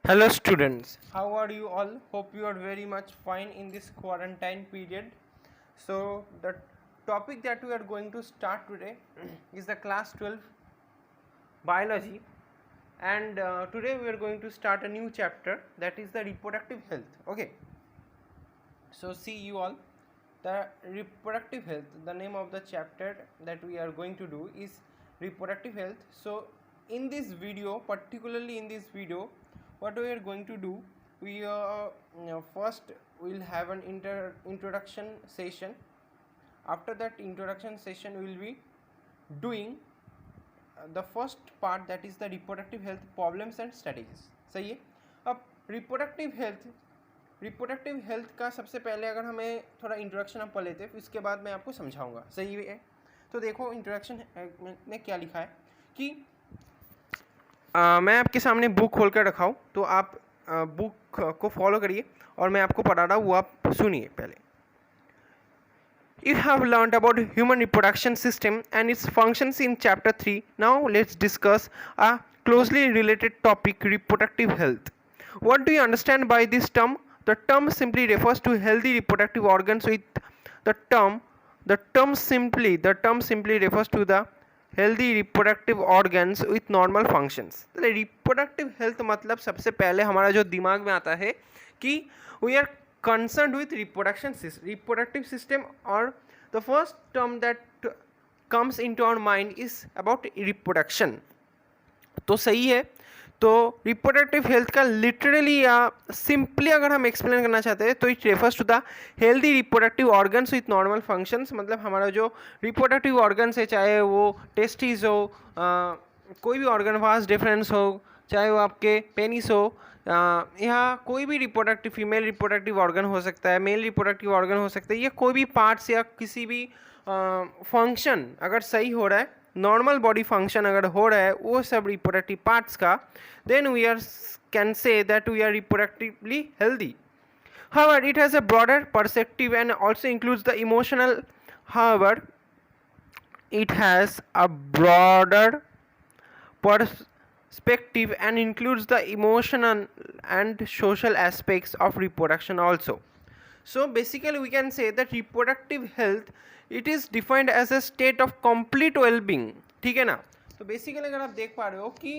Hello students, how are you all? Hope you are very much fine in this quarantine period. So the topic that we are going to start today is the class 12 biology, and today we are going to start a new chapter, that is the reproductive health. Okay, so see you all, the reproductive health, the name of the chapter that we are going to do is reproductive health. So in this video, particularly in this video, what we are going to do, we first we will have an introduction session. After that introduction session, we will be doing the first part, that is the reproductive health problems and strategies. सही है. अब reproductive health का सबसे पहले अगर हमें थोड़ा introduction आप पढ़ लेते हैं, फिर इसके बाद मैं आपको समझाऊंगा. सही है. तो देखो इंट्रोडक्शन में क्या लिखा है कि मैं आपके सामने बुक खोल कर रखा हूँ, तो आप बुक को फॉलो करिए और मैं आपको पढ़ा रहा हूँ, वो आप सुनिए पहले. You have learned about human reproduction system and its functions in chapter 3. Now let's discuss a closely related topic, reproductive health. What do you understand by this term? The term simply refers to healthy reproductive organs with the term simply refers to the healthy reproductive organs with normal functions. Reproductive health मतलब सबसे पहले हमारा जो दिमाग में आता है कि we are concerned with reproductive system, or the first term that comes into our mind is about reproduction. तो सही है. तो रिप्रोडक्टिव हेल्थ का लिटरली या सिंपली अगर हम एक्सप्लेन करना चाहते हैं तो it refers to the healthy reproductive organs with normal functions. मतलब हमारा जो रिप्रोडक्टिव ऑर्गन्स है, चाहे वो टेस्टिस हो, कोई भी ऑर्गन वास डिफरेंस हो, चाहे वो आपके पेनिस हो, या कोई भी रिप्रोडक्टिव फीमेल रिप्रोडक्टिव ऑर्गन हो सकता है, मेल रिप्रोडक्टिव ऑर्गन हो सकता है, या कोई भी पार्ट्स या किसी भी फंक्शन अगर सही हो रहा है, नॉर्मल बॉडी फंक्शन अगर हो रहा है वो सब रिप्रोडक्टिव पार्ट्स का, then we are can say that we are reproductively healthy. However, it has a broader perspective and also includes the emotional. However, it has a broader perspective and includes the emotional and social aspects of reproduction also. So basically we can say that reproductive health, it is defined as a state of complete well-being. ठीक है ना. तो basically अगर आप देख पा रहे हो कि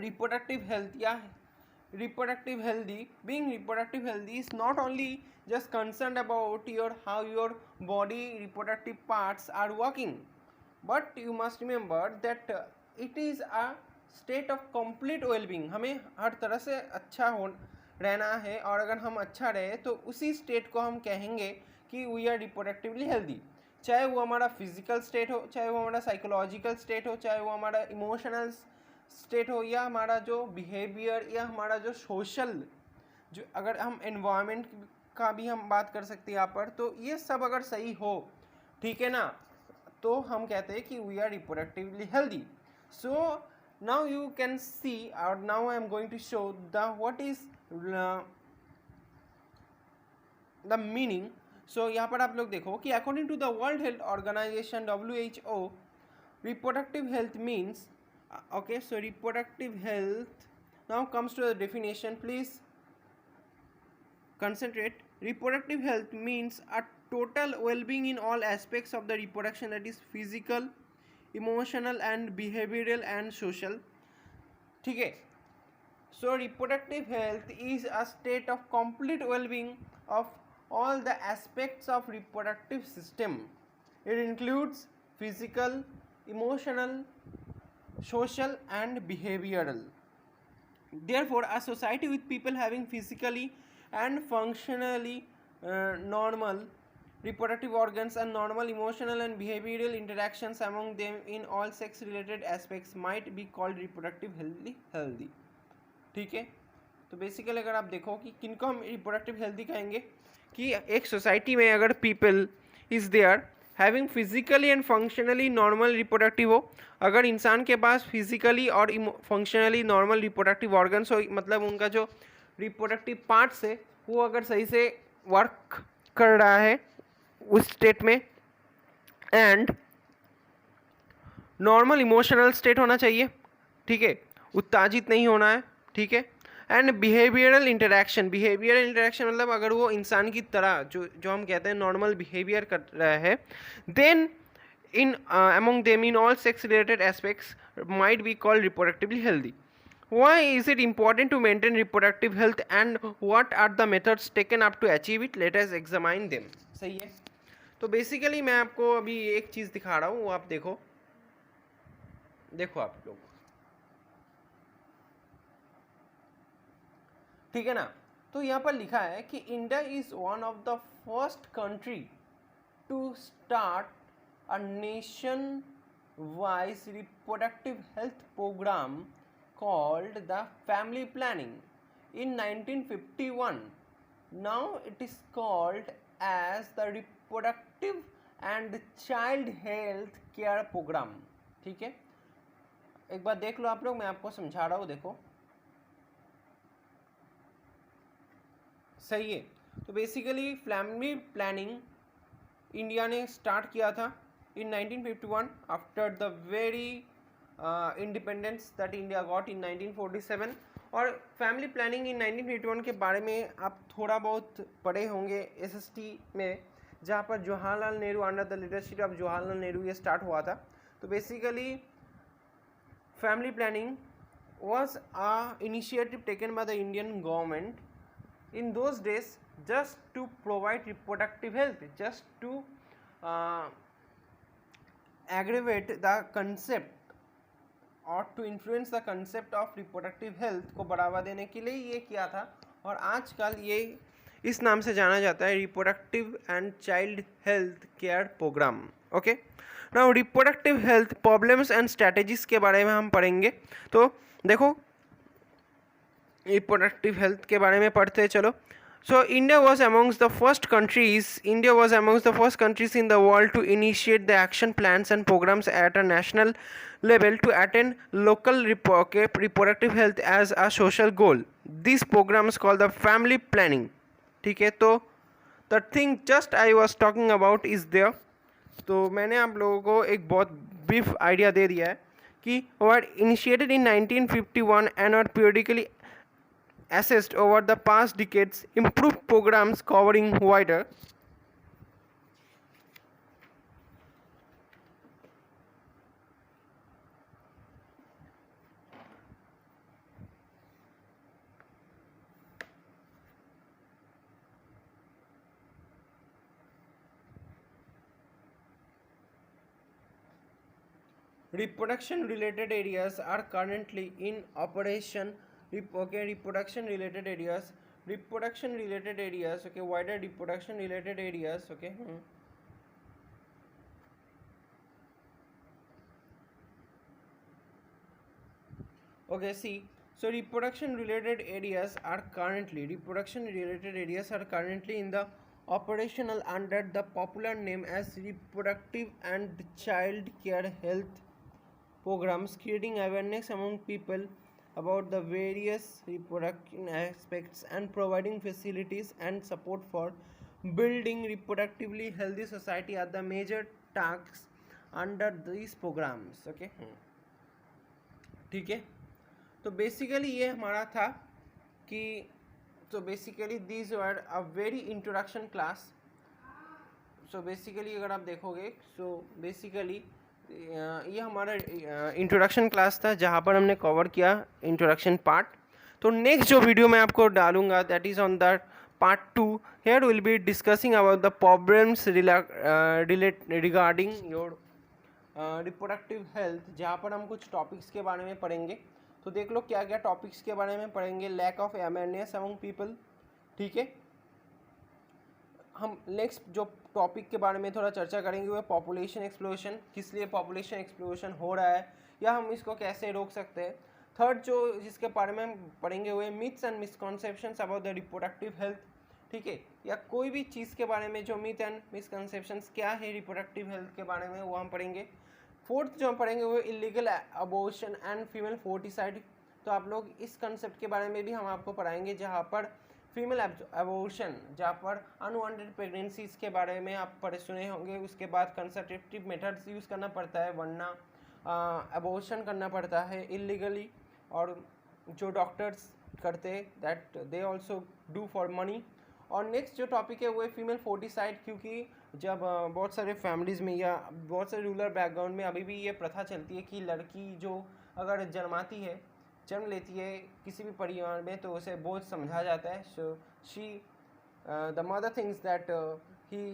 reproductive health या reproductive healthy is not only just concerned about how your body reproductive parts are working, but you must remember that it is a state of complete well-being. हमें हर तरह से अच्छा हो रहना है, और अगर हम अच्छा रहे तो उसी स्टेट को हम कहेंगे कि वी आर रिप्रोडक्टिवली हेल्दी. चाहे वो हमारा फिजिकल स्टेट हो, चाहे वो हमारा साइकोलॉजिकल स्टेट हो, चाहे वो हमारा इमोशनल स्टेट हो, या हमारा जो बिहेवियर, या हमारा जो सोशल, जो अगर हम एनवायरनमेंट का भी हम बात कर सकते हैं यहाँ पर, तो ये सब अगर सही हो, ठीक है ना, तो हम कहते हैं कि we are reproductively healthy. So now you can see, or now I am going to show the what is the meaning. So यहाँ पर आप लोग देखो कि according to the World Health Organization WHO, reproductive health means okay, so reproductive health now comes to the definition. Please concentrate. Reproductive health means a total well-being in all aspects of the reproduction, that is physical, emotional and behavioral and social. ठीक है. So reproductive health is a state of complete well-being of all the aspects of reproductive system. It includes physical, emotional, social and behavioral. Therefore, a society with people having physically and functionally normal reproductive organs and normal emotional and behavioral interactions among them in all sex related aspects might be called reproductively healthy. ठीक है. तो basically अगर आप देखो कि किनको हम reproductive healthy कहेंगे, कि एक सोसाइटी में अगर people is there having physically and functionally normal reproductive हो, अगर इंसान के पास फिजिकली और फंक्शनली नॉर्मल रिप्रोडक्टिव ऑर्गन्स हो, मतलब उनका जो रिप्रोडक्टिव पार्ट्स है वो अगर सही से वर्क कर रहा है उस स्टेट में, एंड नॉर्मल इमोशनल स्टेट होना चाहिए. ठीक है. उत्तेजित नहीं होना है, ठीक है। एंड बिहेवियरल इंटरेक्शन मतलब अगर वो इंसान की तरह जो हम कहते हैं नॉर्मल बिहेवियर कर रहा है, then in among them in all sex related aspects might be called reproductively healthy. Why is it important to maintain reproductive health and what are the methods taken up to achieve it? Let us examine them. सही है। तो basically मैं आपको अभी एक चीज़ दिखा रहा हूँ, वो आप देखो आप लोग, ठीक है ना। तो यहाँ पर लिखा है कि India is one of the first country to start a nation-wide reproductive health program called the Family Planning in 1951. Now it is called as the Reproductive and Child Health Care Program. ठीक है, एक बार देख लो आप लोग, मैं आपको समझा रहा हूँ, देखो सही है। तो बेसिकली फैमिली प्लानिंग इंडिया ने स्टार्ट किया था in 1951 after the very independence that India got in 1947। और फैमिली प्लानिंग इन 1951 के बारे में आप थोड़ा बहुत पढ़े होंगे SST में, जहाँ पर Jawaharlal Nehru under the leadership of Jawaharlal Nehru ये स्टार्ट हुआ था। तो basically family planning was a initiative taken by the Indian government in those days just to provide reproductive health, just to aggravate the concept or to influence the concept of reproductive health को बढ़ावा देने के लिए ये किया था। और आजकल ये इस नाम से जाना जाता है, reproductive and child health care program. Okay, now reproductive health problems and strategies के बारे में हम पढ़ेंगे। तो देखो रिप्रोडक्टिव हेल्थ के बारे में पढ़ते हैं, चलो। So India was amongst the first countries in the world to initiate the action plans and programs at a national level to attain local reproductive health as a social goal. These programs called the family planning. ठीक है, तो the thing just I was talking about is there. तो मैंने आप लोगों को एक बहुत brief idea दे दिया है कि were initiated in 1951 and are periodically assessed over the past decades, improved programs covering wider reproduction related areas are currently in operation. Reproduction related areas, okay, wider reproduction related areas, okay. Okay, see, so reproduction related areas are currently in the operational under the popular name as reproductive and child care health programs, creating awareness among people about the various reproduction aspects and providing facilities and support for building reproductively healthy society are the major tasks under these programs. Okay, ठीक है। तो basically ये हमारा था कि तो basically these were a very introduction class. So basically अगर आप देखोगे, सो बेसिकली ये हमारा इंट्रोडक्शन क्लास था जहाँ पर हमने कवर किया इंट्रोडक्शन पार्ट। तो नेक्स्ट जो वीडियो मैं आपको डालूंगा that is on the part 2। Here will be discussing about the problems regarding your reproductive health, जहाँ पर हम कुछ टॉपिक्स के बारे में पढ़ेंगे। तो देख लो क्या क्या टॉपिक्स के बारे में पढ़ेंगे। Lack of awareness among people, ठीक है। हम नेक्स्ट जो टॉपिक के बारे में थोड़ा चर्चा करेंगे वो पॉपुलेशन एक्सप्लोजन, किस लिए पॉपुलेशन एक्सप्लोजन हो रहा है या हम इसको कैसे रोक सकते हैं। थर्ड जो जिसके बारे में हम पढ़ेंगे हुए myths and misconceptions about the reproductive health, ठीक है, या कोई भी चीज़ के बारे में जो मिथ एंड मिसकॉन्सेप्शंस क्या है रिप्रोडक्टिव हेल्थ के बारे में वो हम पढ़ेंगे। फोर्थ जो हम पढ़ेंगे वो इलीगल अबॉर्शन एंड फीमेल फोर्टिसाइड। तो आप लोग इस कंसेप्ट के बारे में भी हम आपको पढ़ाएंगे, जहाँ पर फीमेल अबॉर्शन, जहाँ पर अनवांटेड प्रेगनेंसीज के बारे में आप पढ़े सुने होंगे। उसके बाद कंसर्वेटिव मेथड्स यूज़ करना पड़ता है, वरना अबॉर्शन करना पड़ता है इलीगली। और जो डॉक्टर्स करते that they also do for money. और नेक्स्ट जो टॉपिक है वो है फीमेल फोर्टिसाइड, क्योंकि जब बहुत सारे फैमिलीज़ में या बहुत सारे रूरल बैकग्राउंड में अभी भी ये प्रथा चलती है कि लड़की जो अगर जन्म लेती है किसी भी परिवार में तो उसे बोझ समझा जाता है। So she the mother thinks that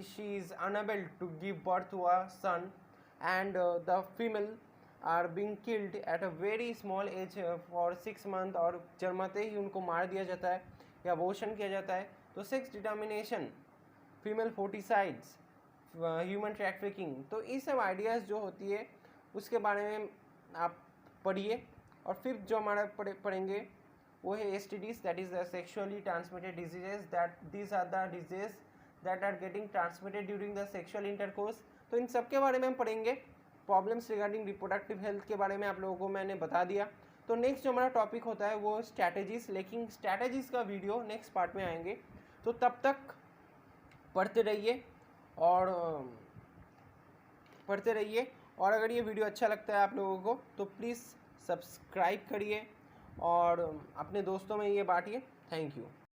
she is unable to give birth to a son and the female are being killed at a very small age for 6 month, और जन्मते ही उनको मार दिया जाता है या अबॉर्शन किया जाता है। तो sex determination, female foeticides, human trafficking, तो ये सब आइडियाज़ जो होती है उसके बारे में आप पढ़िए। और फिर जो हमारा पढ़ेंगे वो है STDs, that is the sexually transmitted diseases, that these are the disease that are getting transmitted during the sexual intercourse. तो इन सब के बारे में हम पढ़ेंगे। प्रॉब्लम्स रिगार्डिंग रिप्रोडक्टिव हेल्थ के बारे में आप लोगों को मैंने बता दिया। तो नेक्स्ट जो हमारा टॉपिक होता है वो स्ट्रैटेजीज़, लेकिन स्ट्रैटेजीज़ का वीडियो नेक्स्ट पार्ट में आएंगे। तो तब तक पढ़ते रहिए और अगर ये वीडियो अच्छा लगता है आप लोगों को तो प्लीज़ सब्सक्राइब करिए और अपने दोस्तों में ये बांटिए। Thank you.